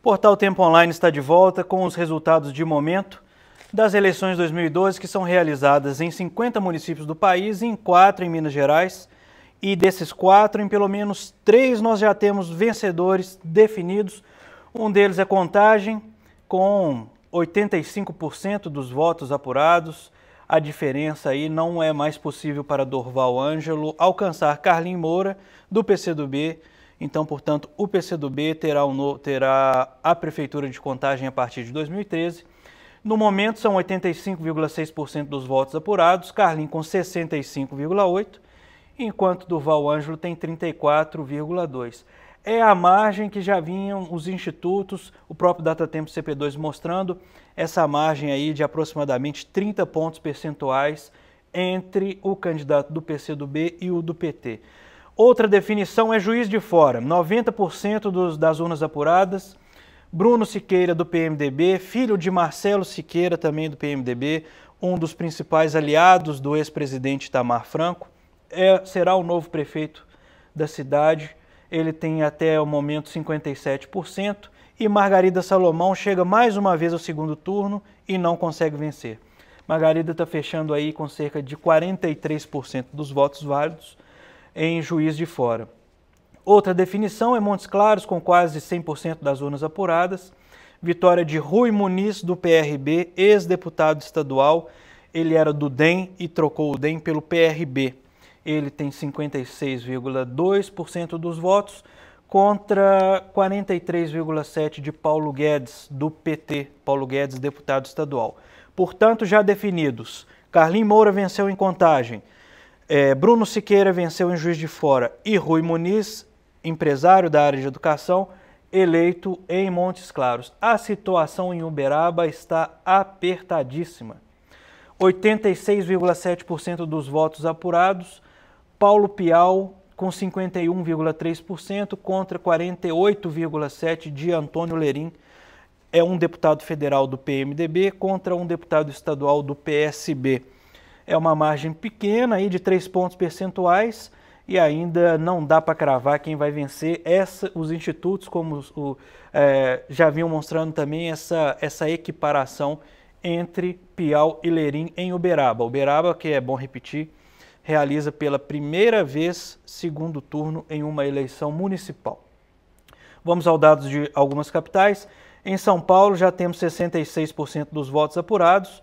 Portal Tempo Online está de volta com os resultados de momento das eleições de 2012, que são realizadas em 50 municípios do país e em 4 em Minas Gerais. E desses 4, em pelo menos 3, nós já temos vencedores definidos. Um deles é Contagem, com 85% dos votos apurados. A diferença aí não é mais possível para Dorval Ângelo alcançar Carlinhos Moura, do PCdoB. Então, portanto, o PCdoB terá a Prefeitura de Contagem a partir de 2013. No momento, são 85,6% dos votos apurados, Carlinhos com 65,8%, enquanto Dorval Ângelo tem 34,2%. É a margem que já vinham os institutos, o próprio Datatempo CP2 mostrando essa margem aí de aproximadamente 30 pontos percentuais entre o candidato do PCdoB e o do PT. Outra definição é Juiz de Fora, 90% das urnas apuradas, Bruno Siqueira do PMDB, filho de Marcelo Siqueira também do PMDB, um dos principais aliados do ex-presidente Itamar Franco, será o novo prefeito da cidade, ele tem até o momento 57%, e Margarida Salomão chega mais uma vez ao segundo turno e não consegue vencer. Margarida está fechando aí com cerca de 43% dos votos válidos em Juiz de Fora. Outra definição é Montes Claros, com quase 100% das urnas apuradas. Vitória de Rui Muniz, do PRB, ex-deputado estadual. Ele era do DEM e trocou o DEM pelo PRB. Ele tem 56,2% dos votos contra 43,7% de Paulo Guedes, do PT. Paulo Guedes, deputado estadual. Portanto, já definidos, Carlinhos Moura venceu em Contagem, Bruno Siqueira venceu em Juiz de Fora e Rui Muniz, empresário da área de educação, eleito em Montes Claros. A situação em Uberaba está apertadíssima. 86,7% dos votos apurados, Paulo Pial com 51,3% contra 48,7% de Antônio Lerim, é um deputado federal do PMDB contra um deputado estadual do PSB. É uma margem pequena aí de 3 pontos percentuais e ainda não dá para cravar quem vai vencer. Os institutos como já vinham mostrando também essa equiparação entre Pial e Lerim em Uberaba. Uberaba, que é bom repetir, realiza pela primeira vez segundo turno em uma eleição municipal. Vamos aos dados de algumas capitais. Em São Paulo já temos 66% dos votos apurados,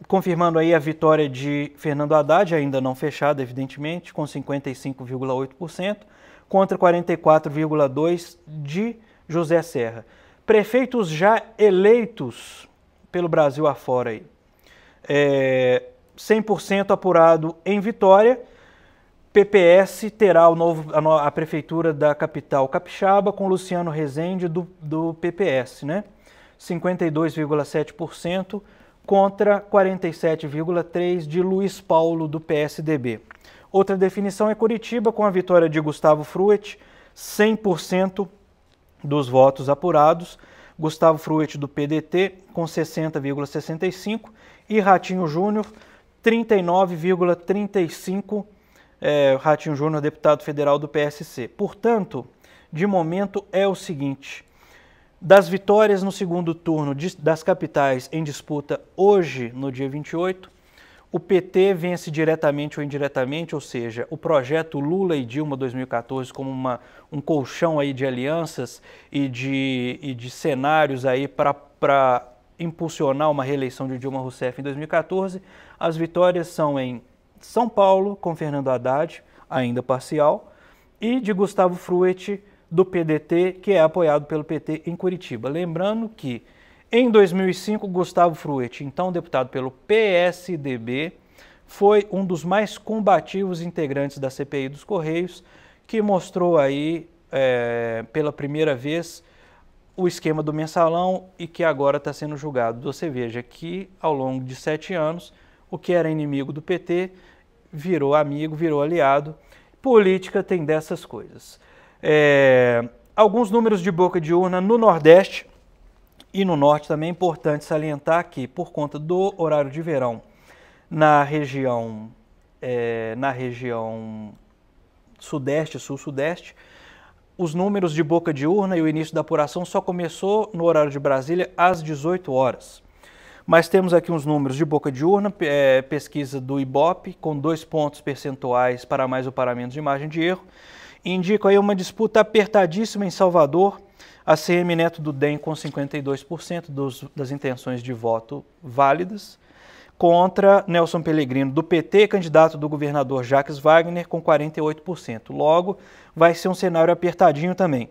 confirmando aí a vitória de Fernando Haddad, ainda não fechada, evidentemente, com 55,8%, contra 44,2% de José Serra. Prefeitos já eleitos pelo Brasil afora aí. 100% apurado em Vitória, PPS terá a prefeitura da capital capixaba com Luciano Rezende do PPS, né? 52,7% contra 47,3% de Luiz Paulo do PSDB. Outra definição é Curitiba com a vitória de Gustavo Fruet, 100% dos votos apurados, Gustavo Fruet do PDT com 60,65% e Ratinho Júnior 39,35%, Ratinho Júnior, deputado federal do PSC. Portanto, de momento é o seguinte, das vitórias no segundo turno das capitais em disputa hoje, no dia 28, o PT vence diretamente ou indiretamente, ou seja, o projeto Lula e Dilma 2014 como um colchão aí de alianças e de cenários aí para impulsionar uma reeleição de Dilma Rousseff em 2014. As vitórias são em São Paulo, com Fernando Haddad, ainda parcial, e de Gustavo Fruet, do PDT, que é apoiado pelo PT em Curitiba. Lembrando que, em 2005, Gustavo Fruet, então deputado pelo PSDB, foi um dos mais combativos integrantes da CPI dos Correios, que mostrou aí, pela primeira vez, o esquema do mensalão e que agora está sendo julgado. Você veja que, ao longo de 7 anos, o que era inimigo do PT virou amigo, virou aliado. Política tem dessas coisas. Alguns números de boca de urna no Nordeste e no Norte também é importante salientar que, por conta do horário de verão na região Sudeste, Sul-Sudeste, os números de boca de urna e o início da apuração só começou no horário de Brasília às 18 horas. Mas temos aqui uns números de boca de urna, pesquisa do Ibope, com 2 pontos percentuais para mais ou para menos de margem de erro. Indica aí uma disputa apertadíssima em Salvador, a CM Neto do DEM com 52% das intenções de voto válidas, contra Nelson Pellegrino do PT, candidato do governador Jacques Wagner, com 48%. Logo, vai ser um cenário apertadinho também.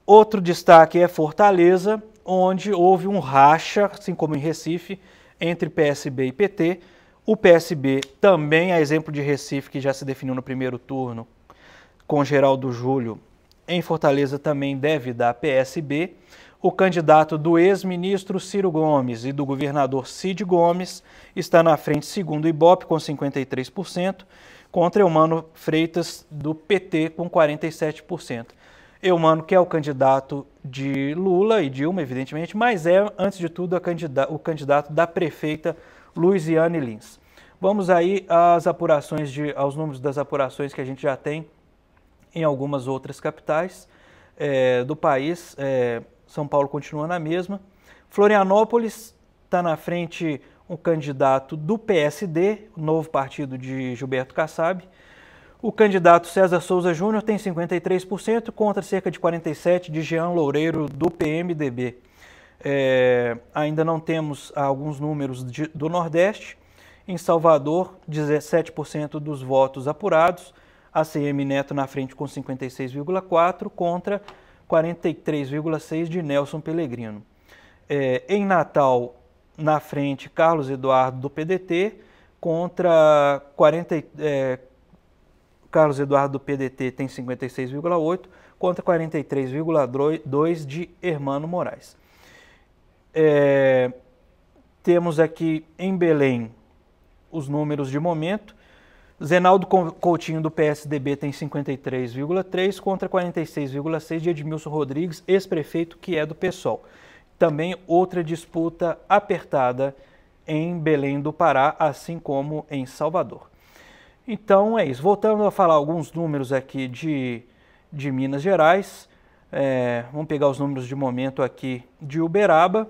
Outro destaque é Fortaleza, onde houve um racha, assim como em Recife, entre PSB e PT. O PSB também, a exemplo de Recife, que já se definiu no primeiro turno, com Geraldo Júlio, em Fortaleza também deve dar PSB. O candidato do ex-ministro Ciro Gomes e do governador Cid Gomes está na frente, segundo o Ibope, com 53%, contra Eumano Freitas, do PT, com 47%. Eumano, que é o candidato de Lula e Dilma, evidentemente, mas é, antes de tudo, o candidato da prefeita Luiziane Lins. Vamos aí aos números das apurações que a gente já tem em algumas outras capitais do país. São Paulo continua na mesma. Florianópolis está na frente um candidato do PSD, o novo partido de Gilberto Kassab. O candidato César Souza Júnior tem 53% contra cerca de 47% de Jean Loureiro, do PMDB. Ainda não temos alguns números do Nordeste. Em Salvador, 17% dos votos apurados. A CM Neto na frente com 56,4% contra 43,6% de Nelson Pellegrino. Em Natal, na frente, Carlos Eduardo do PDT contra Carlos Eduardo do PDT tem 56,8% contra 43,2% de Hermano Moraes. Temos aqui em Belém os números de momento. Zenaldo Coutinho do PSDB tem 53,3% contra 46,6% de Edmilson Rodrigues, ex-prefeito, que é do PSOL. Também outra disputa apertada em Belém do Pará, assim como em Salvador. Então é isso. Voltando a falar alguns números aqui de Minas Gerais, vamos pegar os números de momento aqui de Uberaba.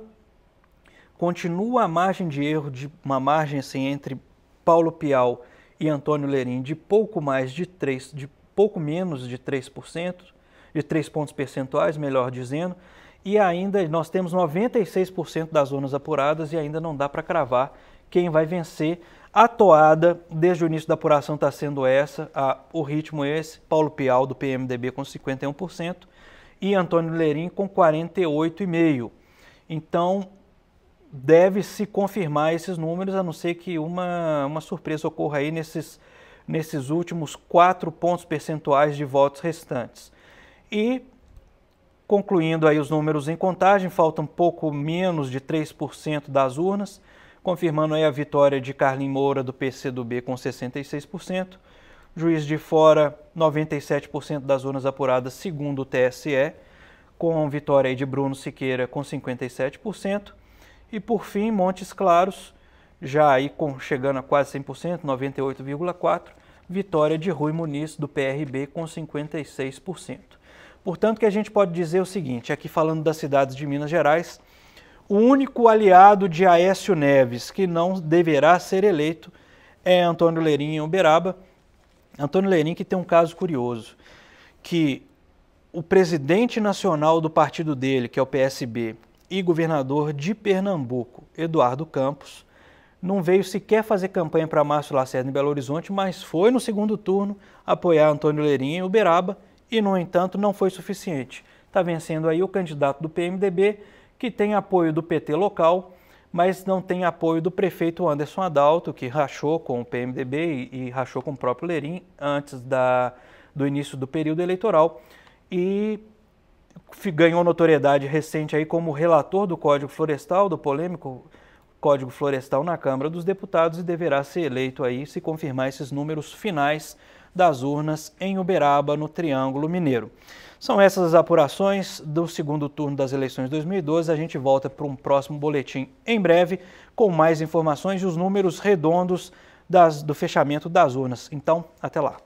Continua a margem de erro, uma margem assim, entre Paulo Pial e Antônio Lerim de pouco menos de 3%, de 3 pontos percentuais, melhor dizendo, e ainda nós temos 96% das zonas apuradas e ainda não dá para cravar quem vai vencer. A toada, desde o início da apuração, está sendo o ritmo esse, Paulo Pial do PMDB com 51% e Antônio Lerim com 48,5%. Então, deve-se confirmar esses números, a não ser que uma surpresa ocorra aí nesses últimos 4 pontos percentuais de votos restantes. E, concluindo aí os números em contagem, falta um pouco menos de 3% das urnas, confirmando aí a vitória de Carlinhos Moura do PCdoB com 66%, Juiz de Fora 97% das urnas apuradas segundo o TSE, com vitória aí de Bruno Siqueira com 57%, e por fim, Montes Claros, já aí chegando a quase 100%, 98,4%, vitória de Rui Muniz, do PRB, com 56%. Portanto, que a gente pode dizer o seguinte, aqui falando das cidades de Minas Gerais, o único aliado de Aécio Neves que não deverá ser eleito é Antônio Lerim em Uberaba. Antônio Lerim, que tem um caso curioso, que o presidente nacional do partido dele, que é o PSB, e governador de Pernambuco, Eduardo Campos, não veio sequer fazer campanha para Márcio Lacerda em Belo Horizonte, mas foi no segundo turno apoiar Antônio Lerim em Uberaba e, no entanto, não foi suficiente. Está vencendo aí o candidato do PMDB, que tem apoio do PT local, mas não tem apoio do prefeito Anderson Adalto, que rachou com o PMDB e rachou com o próprio Lerim antes do início do período eleitoral e ganhou notoriedade recente aí como relator do Código Florestal, do polêmico Código Florestal na Câmara dos Deputados, e deverá ser eleito aí se confirmar esses números finais das urnas em Uberaba, no Triângulo Mineiro. São essas as apurações do segundo turno das eleições de 2012. A gente volta para um próximo boletim em breve com mais informações e os números redondos do fechamento das urnas. Então, até lá.